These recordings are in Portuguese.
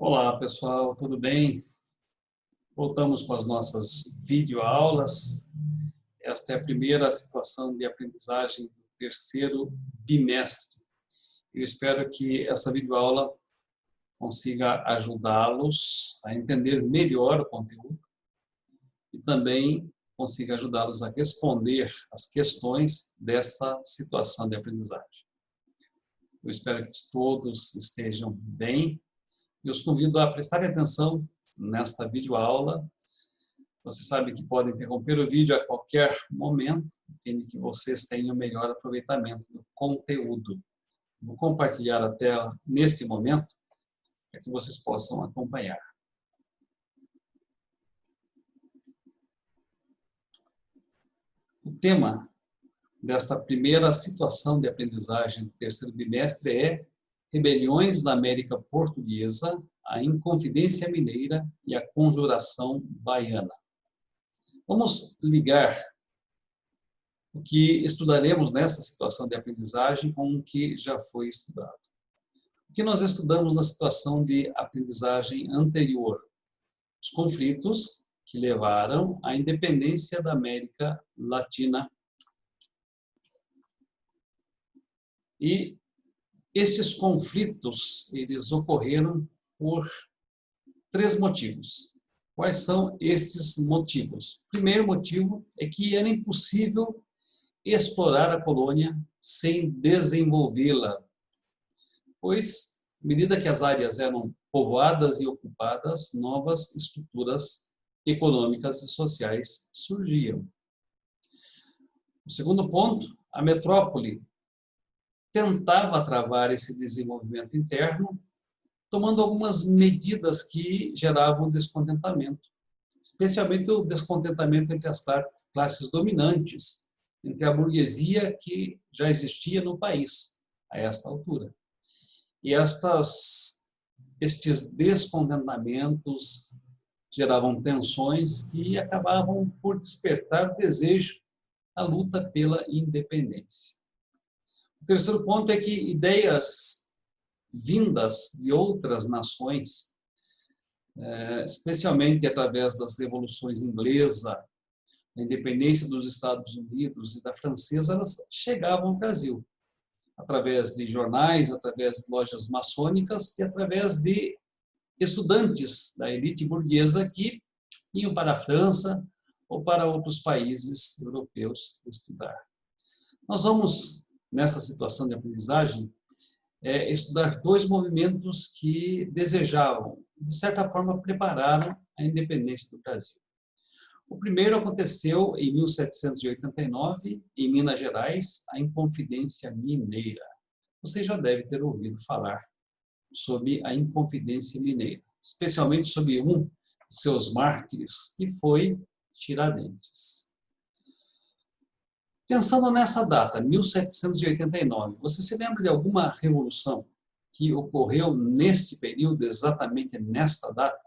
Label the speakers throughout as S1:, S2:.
S1: Olá, pessoal, tudo bem? Voltamos com as nossas videoaulas. Esta é a primeira situação de aprendizagem do terceiro bimestre. Eu espero que essa videoaula consiga ajudá-los a entender melhor o conteúdo e também consiga ajudá-los a responder as questões desta situação de aprendizagem. Eu espero que todos estejam bem. Eu os convido a prestarem atenção nesta videoaula. Você sabe que pode interromper o vídeo a qualquer momento, a fim de que vocês tenham melhor aproveitamento do conteúdo. Vou compartilhar a tela neste momento, para que vocês possam acompanhar. O tema desta primeira situação de aprendizagem do terceiro bimestre é Rebeliões da América Portuguesa, a Inconfidência Mineira e a Conjuração Baiana. Vamos ligar o que estudaremos nessa situação de aprendizagem com o que já foi estudado. O que nós estudamos na situação de aprendizagem anterior? Os conflitos que levaram à independência da América Latina. E esses conflitos, eles ocorreram por três motivos. Quais são estes motivos? O primeiro motivo é que era impossível explorar a colônia sem desenvolvê-la, pois, à medida que as áreas eram povoadas e ocupadas, novas estruturas econômicas e sociais surgiam. O segundo ponto, a metrópole tentava travar esse desenvolvimento interno, tomando algumas medidas que geravam descontentamento, especialmente o descontentamento entre as classes dominantes, entre a burguesia que já existia no país a esta altura. E estes descontentamentos geravam tensões que acabavam por despertar desejo à luta pela independência. O terceiro ponto é que ideias vindas de outras nações, especialmente através das revoluções inglesa, a independência dos Estados Unidos e da francesa, elas chegavam ao Brasil, através de jornais, através de lojas maçônicas e através de estudantes da elite burguesa que iam para a França ou para outros países europeus estudar. Nós vamos, nessa situação de aprendizagem, estudar dois movimentos que desejavam, de certa forma, prepararam a independência do Brasil. O primeiro aconteceu em 1789, em Minas Gerais, a Inconfidência Mineira. Você já deve ter ouvido falar sobre a Inconfidência Mineira, especialmente sobre um de seus mártires, que foi Tiradentes. Pensando nessa data, 1789, você se lembra de alguma revolução que ocorreu neste período, exatamente nesta data?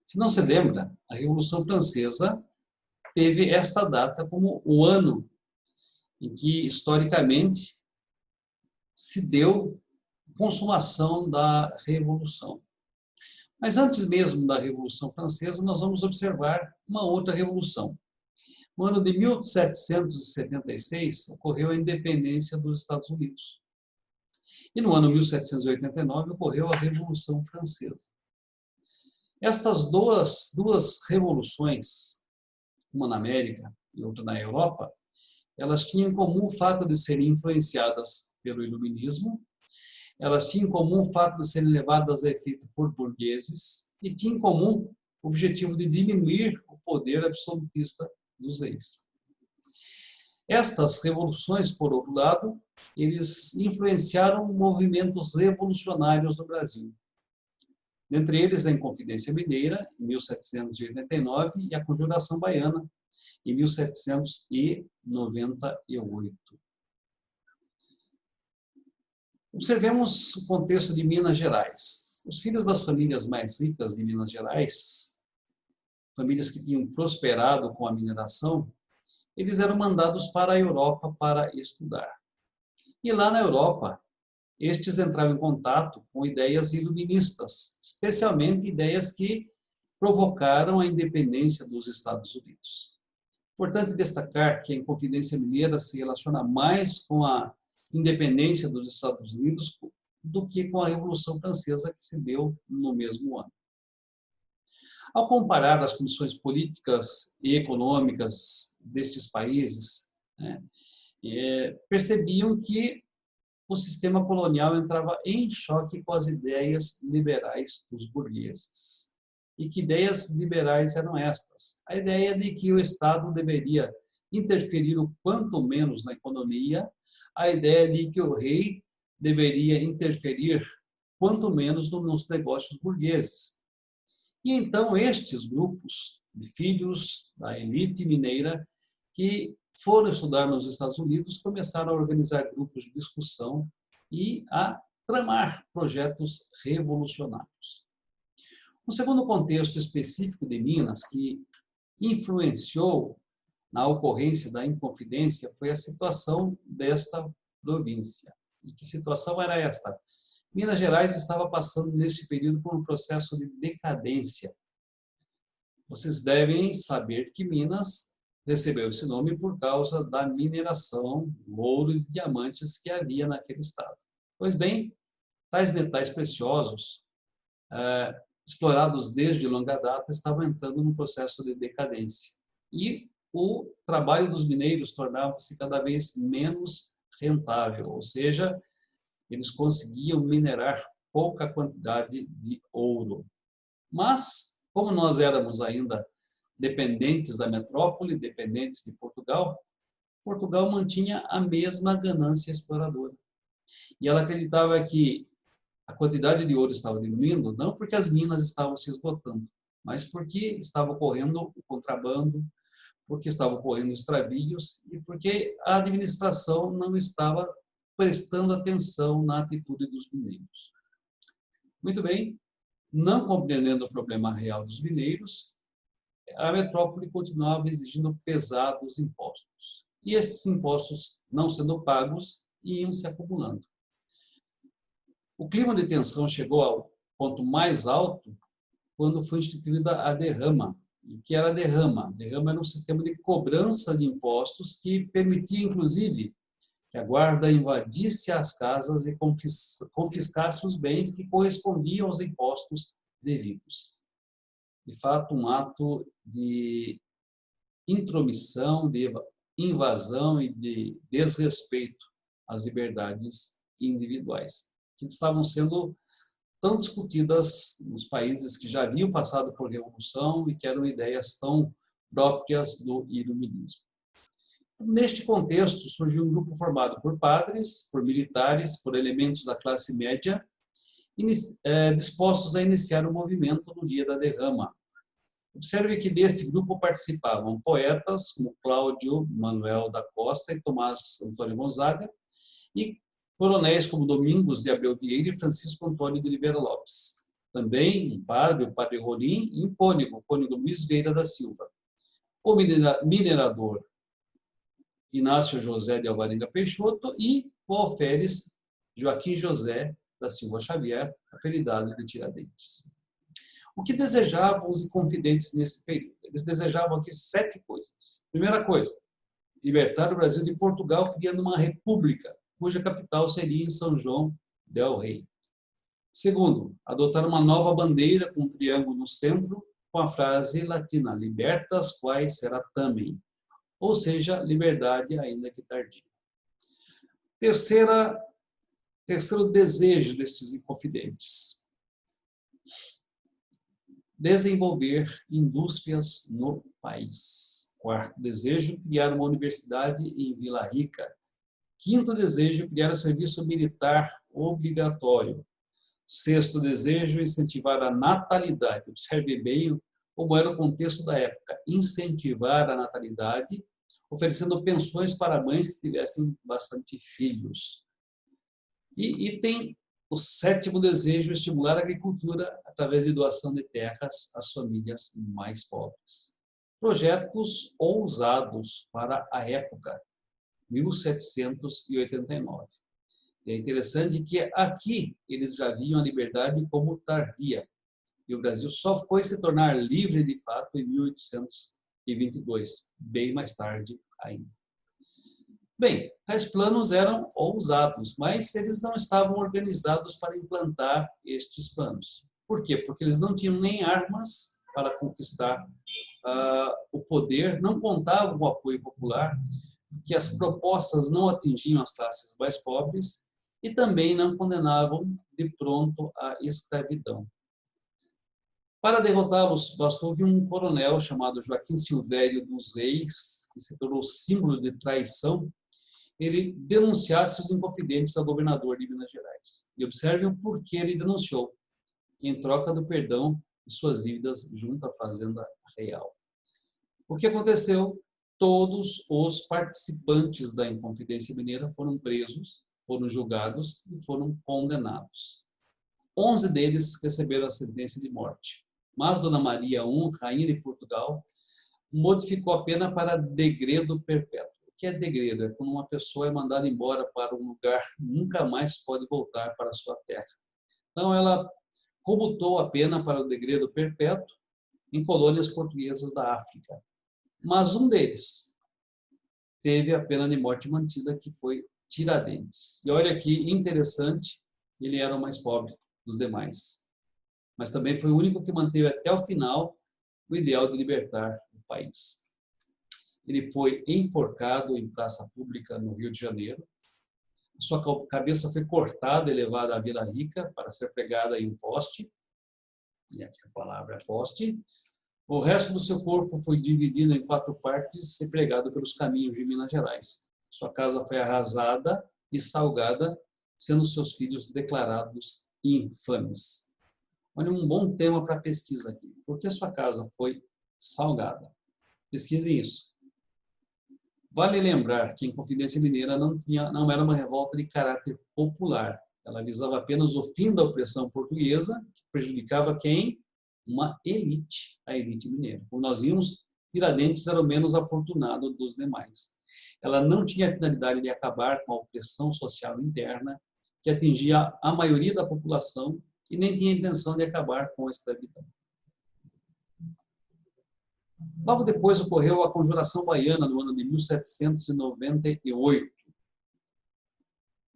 S1: Se não se lembra, a Revolução Francesa teve esta data como o ano em que, historicamente, se deu a consumação da Revolução. Mas antes mesmo da Revolução Francesa, nós vamos observar uma outra revolução. No ano de 1776, ocorreu a independência dos Estados Unidos. E no ano 1789, ocorreu a Revolução Francesa. Estas duas revoluções, uma na América e outra na Europa, elas tinham em comum o fato de serem influenciadas pelo iluminismo, elas tinham em comum o fato de serem levadas a efeito por burgueses e tinham em comum o objetivo de diminuir o poder absolutista dos reis. Estas revoluções, por outro lado, eles influenciaram movimentos revolucionários no Brasil. Dentre eles, a Inconfidência Mineira, em 1789, e a Conjuração Baiana, em 1798. Observemos o contexto de Minas Gerais. Os filhos das famílias mais ricas de Minas Gerais, famílias que tinham prosperado com a mineração, eles eram mandados para a Europa para estudar. E lá na Europa, estes entraram em contato com ideias iluministas, especialmente ideias que provocaram a independência dos Estados Unidos. Importante destacar que a Inconfidência Mineira se relaciona mais com a independência dos Estados Unidos do que com a Revolução Francesa, que se deu no mesmo ano. Ao comparar as condições políticas e econômicas destes países, né, percebiam que o sistema colonial entrava em choque com as ideias liberais dos burgueses. E que ideias liberais eram estas? A ideia de que o Estado deveria interferir o quanto menos na economia, a ideia de que o rei deveria interferir quanto menos nos negócios burgueses. E então estes grupos de filhos da elite mineira que foram estudar nos Estados Unidos começaram a organizar grupos de discussão e a tramar projetos revolucionários. Um segundo contexto específico de Minas que influenciou na ocorrência da Inconfidência foi a situação desta província. E que situação era esta? Minas Gerais estava passando nesse período por um processo de decadência. Vocês devem saber que Minas recebeu esse nome por causa da mineração do ouro e diamantes que havia naquele estado. Pois bem, tais metais preciosos, explorados desde longa data, estavam entrando num processo de decadência. E o trabalho dos mineiros tornava-se cada vez menos rentável, ou seja, eles conseguiam minerar pouca quantidade de ouro. Mas, como nós éramos ainda dependentes da metrópole, dependentes de Portugal, Portugal mantinha a mesma ganância exploradora. E ela acreditava que a quantidade de ouro estava diminuindo, não porque as minas estavam se esgotando, mas porque estava ocorrendo o contrabando, porque estavam ocorrendo extravios e porque a administração não estava prestando atenção na atitude dos mineiros. Muito bem, não compreendendo o problema real dos mineiros, a metrópole continuava exigindo pesados impostos. E esses impostos, não sendo pagos, iam se acumulando. O clima de tensão chegou ao ponto mais alto quando foi instituída a derrama. E o que era a derrama? A derrama era um sistema de cobrança de impostos que permitia, inclusive, que a guarda invadisse as casas e confiscasse os bens que correspondiam aos impostos devidos. De fato, um ato de intromissão, de invasão e de desrespeito às liberdades individuais, que estavam sendo tão discutidas nos países que já haviam passado por revolução e que eram ideias tão próprias do iluminismo. Neste contexto, surgiu um grupo formado por padres, por militares, por elementos da classe média, dispostos a iniciar o movimento no dia da derrama. Observe que deste grupo participavam poetas como Cláudio Manuel da Costa e Tomás Antônio Gonzaga, e coronéis como Domingos de Abreu Vieira e Francisco Antônio de Oliveira Lopes. Também um padre, o padre Rolim, e um cônego, o cônego Luiz Vieira da Silva. O minerador Inácio José de Alvarenga Peixoto e o alferes Joaquim José da Silva Xavier, apelidado de Tiradentes. O que desejavam os inconfidentes nesse período? Eles desejavam aqui 7 coisas. Primeira coisa, libertar o Brasil de Portugal, criando uma república, cuja capital seria em São João del Rei. Segundo, adotar uma nova bandeira com um triângulo no centro, com a frase latina, libertas quae sera tamen, ou seja, liberdade ainda que tardia. Terceiro desejo destes inconfidentes, desenvolver indústrias no país. Quarto desejo, criar uma universidade em Vila Rica. Quinto desejo, criar um serviço militar obrigatório. Sexto desejo, incentivar a natalidade. Observe bem como era o contexto da época. Incentivar a natalidade, oferecendo pensões para mães que tivessem bastante filhos. E tem o 7º desejo, estimular a agricultura através de doação de terras às famílias mais pobres. Projetos ousados para a época, 1789. É interessante que aqui eles já viam a liberdade como tardia. E o Brasil só foi se tornar livre de fato em 1822, bem mais tarde ainda. Bem, tais planos eram ousados, mas eles não estavam organizados para implantar estes planos. Por quê? Porque eles não tinham nem armas para conquistar o poder, não contavam com o apoio popular, que as propostas não atingiam as classes mais pobres e também não condenavam de pronto a escravidão. Para derrotá-los, bastou que um coronel chamado Joaquim Silvério dos Reis, que se tornou símbolo de traição, ele denunciasse os inconfidentes ao governador de Minas Gerais. E observe o porquê ele denunciou, em troca do perdão de suas dívidas junto à Fazenda Real. O que aconteceu? Todos os participantes da Inconfidência Mineira foram presos, foram julgados e foram condenados. 11 deles receberam a sentença de morte. Mas Dona Maria I, rainha de Portugal, modificou a pena para degredo perpétuo. O que é degredo? É quando uma pessoa é mandada embora para um lugar que nunca mais pode voltar para a sua terra. Então, ela comutou a pena para o degredo perpétuo em colônias portuguesas da África. Mas um deles teve a pena de morte mantida, que foi Tiradentes. E olha que interessante, ele era o mais pobre dos demais. Mas também foi o único que manteve até o final o ideal de libertar o país. Ele foi enforcado em praça pública no Rio de Janeiro. Sua cabeça foi cortada e levada à Vila Rica para ser pregada em um poste. E aqui a palavra é poste. O resto do seu corpo foi dividido em 4 partes e pregado pelos caminhos de Minas Gerais. Sua casa foi arrasada e salgada, sendo seus filhos declarados infames. Olha, um bom tema para pesquisa aqui. Por que sua casa foi salgada? Pesquisem isso. Vale lembrar que a Inconfidência Mineira não era uma revolta de caráter popular. Ela visava apenas o fim da opressão portuguesa, que prejudicava quem? Uma elite, a elite mineira. Como nós vimos, Tiradentes era o menos afortunado dos demais. Ela não tinha a finalidade de acabar com a opressão social interna, que atingia a maioria da população, e nem tinha a intenção de acabar com a escravidão. Logo depois ocorreu a Conjuração Baiana, no ano de 1798.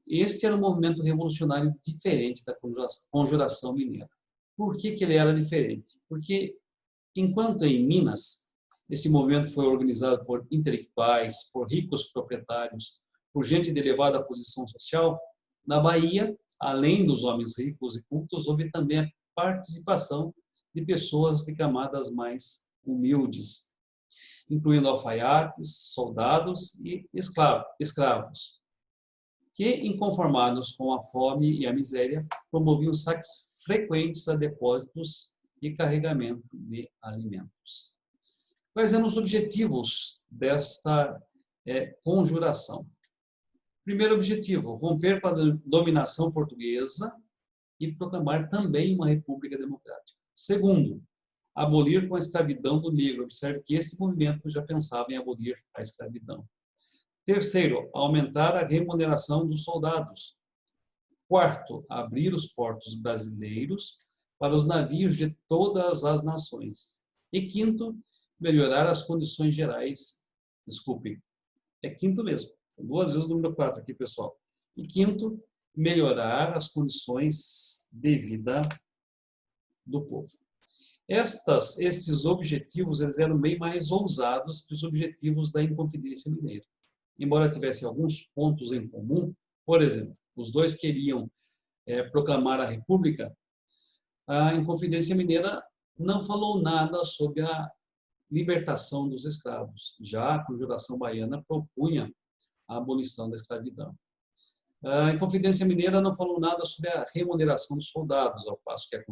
S1: Este era um movimento revolucionário diferente da Conjuração Mineira. Por que ele era diferente? Porque, enquanto em Minas, esse movimento foi organizado por intelectuais, por ricos proprietários, por gente de elevada posição social, na Bahia, além dos homens ricos e cultos, houve também a participação de pessoas de camadas mais humildes, incluindo alfaiates, soldados e escravos, que, inconformados com a fome e a miséria, promoviam saques frequentes a depósitos e carregamento de alimentos. Quais eram os objetivos desta conjuração? Primeiro objetivo, romper com a dominação portuguesa e proclamar também uma república democrática. Segundo, abolir com a escravidão do negro. Observe que esse movimento já pensava em abolir a escravidão. Terceiro, aumentar a remuneração dos soldados. Quarto, abrir os portos brasileiros para os navios de todas as nações. E quinto, melhorar as condições gerais. Desculpe, é quinto mesmo. 2 vezes o número 4 aqui, pessoal. E quinto, melhorar as condições de vida do povo. Estes objetivos eles eram bem mais ousados que os objetivos da Inconfidência Mineira. Embora tivessem alguns pontos em comum, por exemplo, os dois queriam proclamar a República, a Inconfidência Mineira não falou nada sobre a libertação dos escravos. Já a Conjuração Baiana propunha a abolição da escravidão. A Inconfidência Mineira não falou nada sobre a remuneração dos soldados, ao passo que a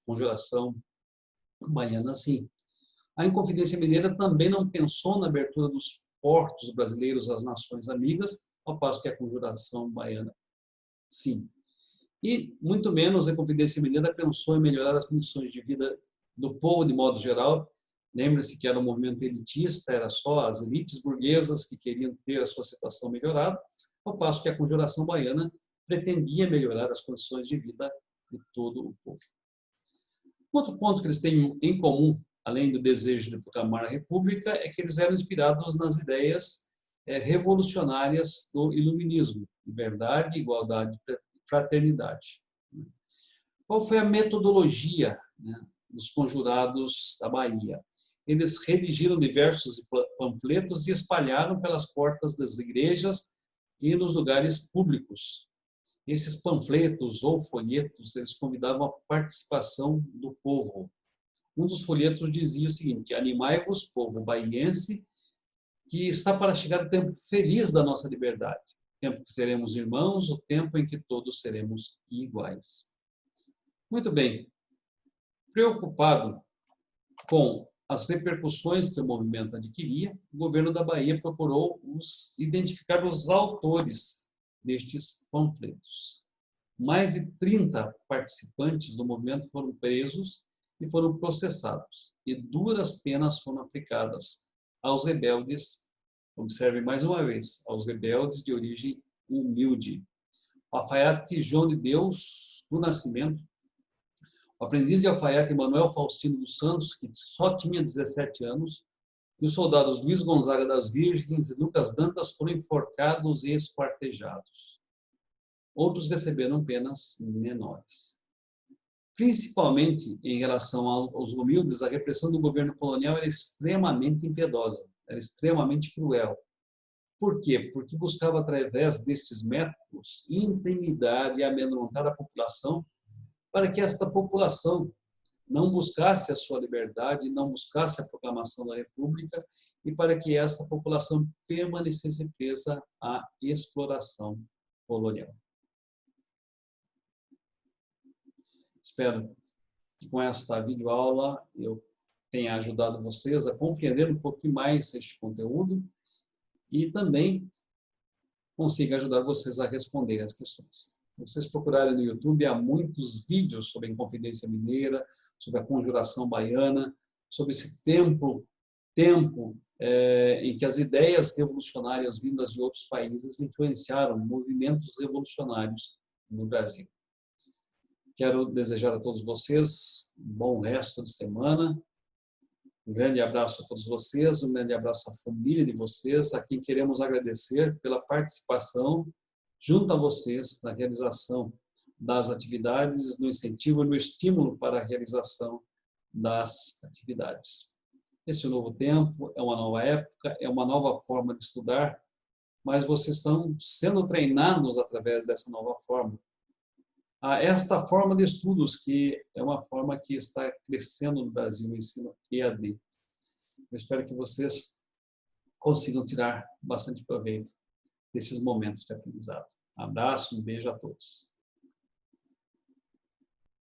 S1: Conjuração Baiana, sim. A Inconfidência Mineira também não pensou na abertura dos portos brasileiros às nações amigas, ao passo que a Conjuração Baiana, sim. E, muito menos, a Inconfidência Mineira pensou em melhorar as condições de vida do povo de modo geral. Lembre-se que era um movimento elitista, era só as elites burguesas que queriam ter a sua situação melhorada, ao passo que a Conjuração Baiana pretendia melhorar as condições de vida de todo o povo. Outro ponto que eles têm em comum, além do desejo de proclamar a República, é que eles eram inspirados nas ideias revolucionárias do iluminismo: liberdade, igualdade e fraternidade. Qual foi a metodologia, né, dos conjurados da Bahia? Eles redigiram diversos panfletos e espalharam pelas portas das igrejas e nos lugares públicos. Esses panfletos ou folhetos, eles convidavam a participação do povo. Um dos folhetos dizia o seguinte: animai-vos, povo baiense, que está para chegar o tempo feliz da nossa liberdade, o tempo que seremos irmãos, o tempo em que todos seremos iguais. Muito bem. Preocupado com as repercussões que o movimento adquiria, o governo da Bahia procurou identificar os autores destes panfletos. Mais de 30 participantes do movimento foram presos e foram processados, e duras penas foram aplicadas aos rebeldes, observe mais uma vez, aos rebeldes de origem humilde. O alfaiate João de Deus do Nascimento, o aprendiz de alfaiate Manuel Faustino dos Santos, que só tinha 17 anos, e os soldados Luiz Gonzaga das Virgens e Lucas Dantas foram enforcados e esquartejados. Outros receberam penas menores. Principalmente em relação aos humildes, a repressão do governo colonial era extremamente impiedosa, era extremamente cruel. Por quê? Porque buscava, através desses métodos, intimidar e amedrontar a população, para que esta população não buscasse a sua liberdade, não buscasse a proclamação da República, e para que essa população permanecesse presa à exploração colonial. Espero que com esta videoaula eu tenha ajudado vocês a compreender um pouquinho mais este conteúdo e também consiga ajudar vocês a responder as questões. Se vocês procurarem no YouTube, há muitos vídeos sobre a Inconfidência Mineira, sobre a Conjuração Baiana, sobre esse tempo em que as ideias revolucionárias vindas de outros países influenciaram movimentos revolucionários no Brasil. Quero desejar a todos vocês um bom resto de semana. Um grande abraço a todos vocês, um grande abraço à família de vocês, a quem queremos agradecer pela participação junto a vocês na realização das atividades, no incentivo e no estímulo para a realização das atividades. Esse é um novo tempo, é uma nova época, é uma nova forma de estudar, mas vocês estão sendo treinados através dessa nova forma. Esta forma de estudos, que é uma forma que está crescendo no Brasil, no ensino EAD. Eu espero que vocês consigam tirar bastante proveito desses momentos de aprendizado. Um abraço, um beijo a todos.